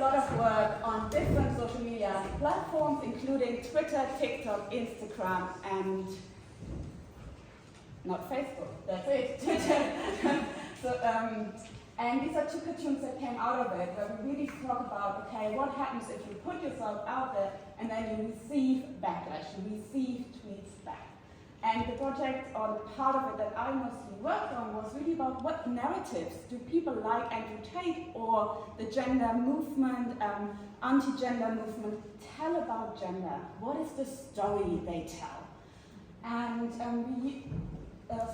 lot of work on different social media platforms, including Twitter, TikTok, Instagram, and not Facebook, that's it, Twitter. And these are two cartoons that came out of it, where we really talk about, okay, what happens if you put yourself out there and then you receive backlash, you receive tweets back. And the project, or the part of it that I mostly worked on, was really about what narratives do people like Andrew Tate or the gender movement, anti-gender movement tell about gender? What is the story they tell? And we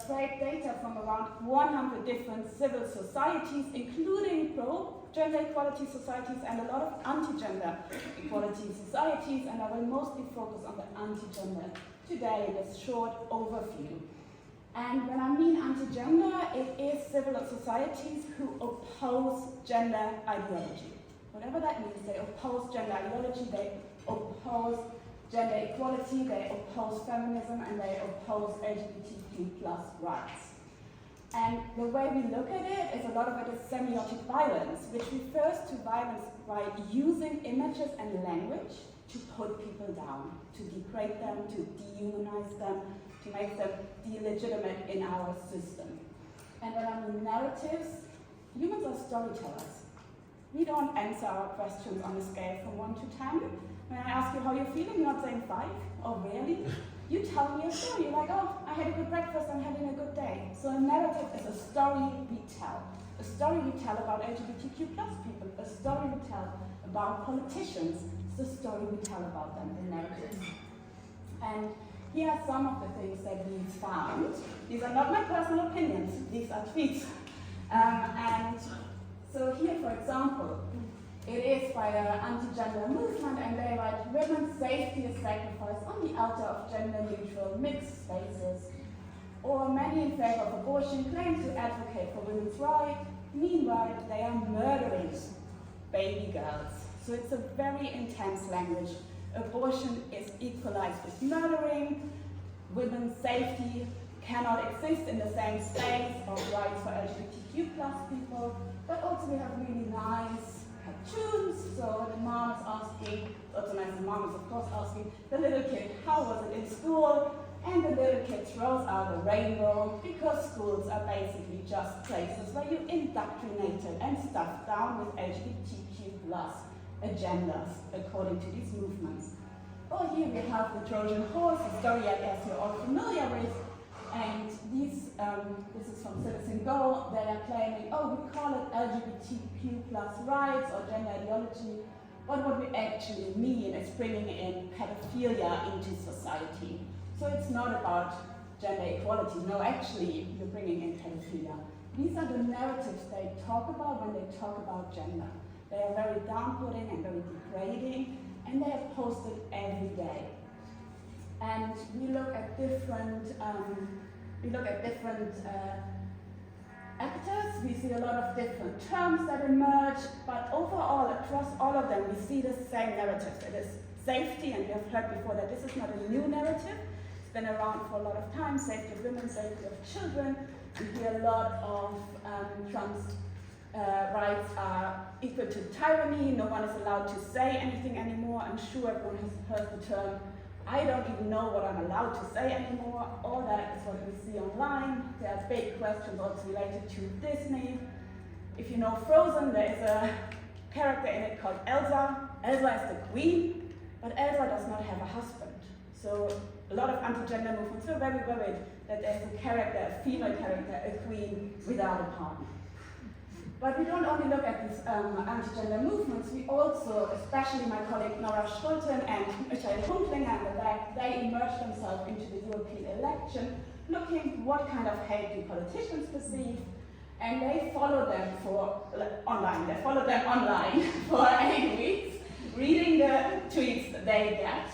scraped data from around 100 different civil societies, including pro-gender equality societies and a lot of anti-gender equality societies, and I will mostly focus on the anti-gender today, this short overview. And when I mean anti-gender, it is civil societies who oppose gender ideology. Whatever that means, they oppose gender ideology, they oppose gender equality, they oppose feminism, and they oppose LGBTQ+ rights. And the way we look at it is a lot of it is semiotic violence, which refers to violence by using images and language to put people down, to degrade them, to dehumanize them, to make them delegitimate in our system. And when I mean narratives, humans are storytellers. We don't answer our questions on a scale from 1 to 10. When I ask you how you're feeling, you're not saying 5, or really. You tell me a story, you're like, oh, I had a good breakfast, I'm having a good day. So a narrative is a story we tell. A story we tell about LGBTQ+ people, a story we tell about politicians, the story we tell about them, the narratives. And here are some of the things that we found. These are not my personal opinions, these are tweets. And so here, for example, it is by the anti-gender movement, and they write, women's safety is sacrificed on the altar of gender-neutral mixed spaces. Or many in favor of abortion claim to advocate for women's rights. Meanwhile, they are murdering baby girls. So it's a very intense language. Abortion is equalized with murdering. Women's safety cannot exist in the same space of rights for LGBTQ+ people. But also we have really nice cartoons. So the mom is asking, also nice, the mom is of course asking the little kid, how was it in school? And the little kid throws out a rainbow, because schools are basically just places where you indoctrinated and stuffed down with LGBTQ+ agendas, according to these movements. Or here we have the Trojan horse, a story I guess you're all familiar with. And these, this is from Citizen Go, they are claiming, oh, we call it LGBTQ+ rights or gender ideology, but what we actually mean is bringing in pedophilia into society. So it's not about gender equality. No, actually, you're bringing in pedophilia. These are the narratives they talk about when they talk about gender. They are very down-putting and very degrading, and they are posted every day. And we look at different, actors. We see a lot of different terms that emerge, but overall, across all of them, we see the same narrative. It is safety, and we have heard before that this is not a new narrative. It's been around for a lot of time, safety of women, safety of children. We hear a lot of Trump's rights are equal to tyranny, no one is allowed to say anything anymore. I'm sure everyone has heard the term, I don't even know what I'm allowed to say anymore. All that is what we see online. There are big questions also related to Disney. If you know Frozen, there is a character in it called Elsa. Elsa is the queen, but Elsa does not have a husband. So a lot of anti-gender movements were very worried that there's a character, a female character, a queen without a partner. But we don't only look at these anti-gender movements, we also, especially my colleague Nora Schulten and Michael Hunklinger in the back, they immerse themselves into the European election, looking what kind of hate do politicians perceive, and they follow them online. They follow them online for 8 weeks, reading the tweets that they get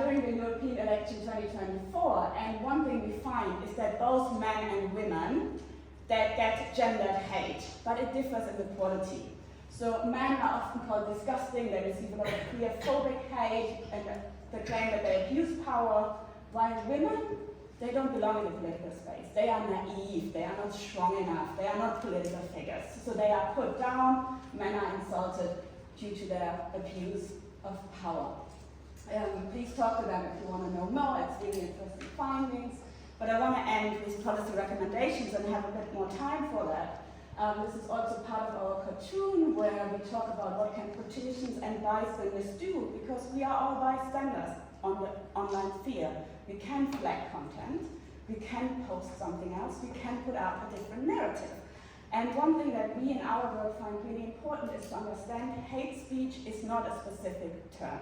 during the European election 2024. And one thing we find is that both men and women that get gendered hate, but it differs in the quality. So men are often called disgusting, they receive a lot of queerphobic hate and the claim that they abuse power, while women, they don't belong in the political space. They are naive, they are not strong enough, they are not political figures. So they are put down, men are insulted, due to their abuse of power. Please talk to them if you want to know more. It's really interesting findings. But I want to end with policy recommendations and have a bit more time for that. This is also part of our cartoon where we talk about what can politicians and bystanders do, because we are all bystanders on the online sphere. We can flag content, we can post something else, we can put out a different narrative. And one thing that we in our work find really important is to understand hate speech is not a specific term.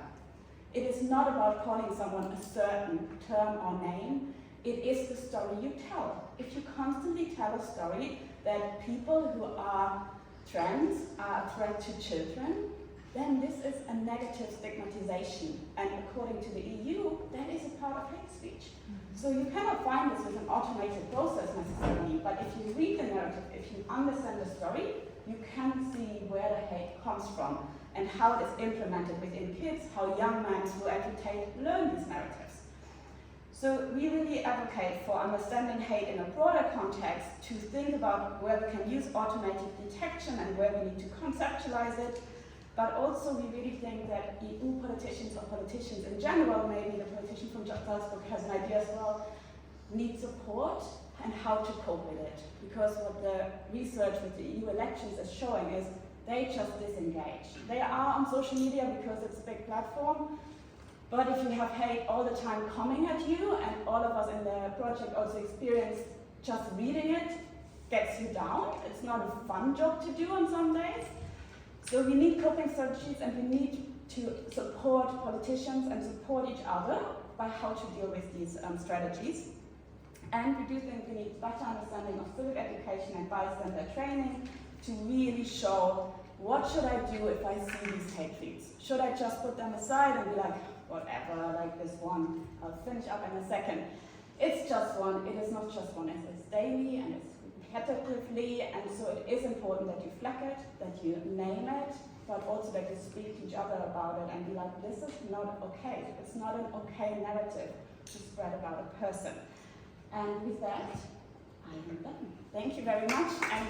It is not about calling someone a certain term or name. It is the story you tell. If you constantly tell a story that people who are trans are a threat to children, then this is a negative stigmatization. And according to the EU, that is a part of hate speech. So you cannot find this with an automated process necessarily, but if you read the narrative, if you understand the story, you can see where the hate comes from and how it is implemented within kids, how young minds who educate learn these narratives. So we really advocate for understanding hate in a broader context, to think about where we can use automated detection and where we need to conceptualize it. But also we really think that EU politicians or politicians in general, maybe the politician from Salzburg has an idea as well, need support and how to cope with it. Because what the research with the EU elections is showing is they just disengage. They are on social media because it's a big platform, but if you have hate all the time coming at you, and all of us in the project also experience just reading it gets you down. It's not a fun job to do on some days. So we need coping strategies, and we need to support politicians and support each other by how to deal with these strategies. And we do think we need better understanding of civic education and bystander training to really show, what should I do if I see these hate tweets? Should I just put them aside and be like, whatever, like this one, I'll finish up in a second. It's just one, it is not just one, it's daily and it's repetitively, and so it is important that you flag it, that you name it, but also that you speak to each other about it and be like, this is not okay. It's not an okay narrative to spread about a person. And with that, I am done. Thank you very much. And